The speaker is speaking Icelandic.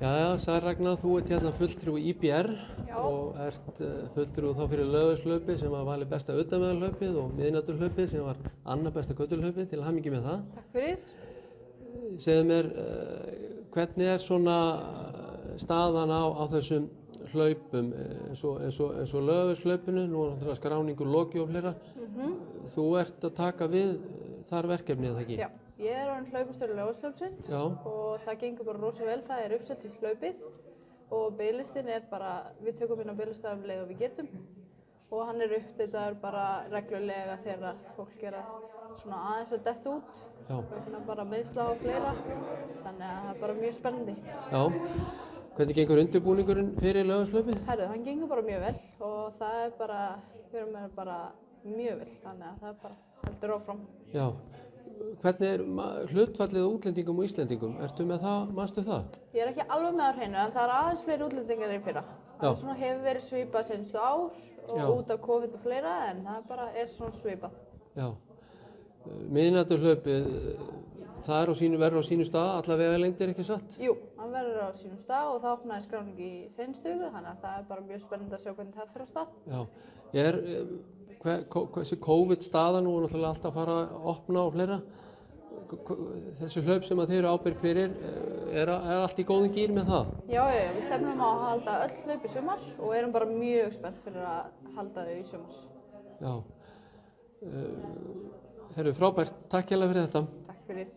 Já, Sara Ragnar, þú ert hérna fulltrúi IBR Já. og ert fulltrúi þá fyrir Laugardalshlaupið sem var valið besta utanvegarhlaupið og miðnæturhlaupið sem var annað besta götuhlaupið, til hamingju með það. Takk fyrir. Segðu mér, hvernig er svona staðan á þessum hlaupum eins og Laugardalshlaupinu, nú er náttúrulega skráningu lokið og fleira. Þú ert að taka við þar verkefnið, eða ekki? Já, ég er orðin hlaupastjóri Laugardalshlaupsins og það gengur bara rosa vel. Það er uppselt í hlaupið og biðlistinn er bara, við tökum inn á biðlista um leið og við getum og hann er uppdeitaður bara reglulega þegar fólk er svona aðeins að detta út. Vegna bara meiðsla og fleira, þannig að það er bara mjög spennandi. Já. Hvernig gengur undirbúningurinn fyrir Laugardalshlaupið? Herðu, hann gengur bara mjög vel og það er bara, við erum með bara mjög vel, þannig að það er bara heldur áfram. Já. Hvernig er hlutfallið á útlendingum og Íslendingum? Ertu með það, manstu það? Ég er ekki alveg með á hreinu, en það er aðeins fleiri útlendingar en í fyrra. Það svona hefur verið svipað seinustu ár og út af COVID og fleira, en það bara er svona svipað. Já. Miðnæturhlaupið, það verður á sínu stað, alla vegalengdir, ekki satt? Jú, hann verður á sínum stað og það opnaði skráning í seinustu viku, þannig að það er bara mjög spennandi að sjá hvernig það fer á stað. Já. Þessi COVID-staða nú er náttúrulega alltaf að fara að opna og fleira. Þessi hlaup sem þið eru ábyrg fyrir, er allt í góðum gír með það? Já, við stefnum á að halda öll hlaup í sumar og erum bara mjög spennt fyrir að halda þau í sumar. Já. Herru, frábært. Takk hérlega fyrir þetta. Takk fyrir.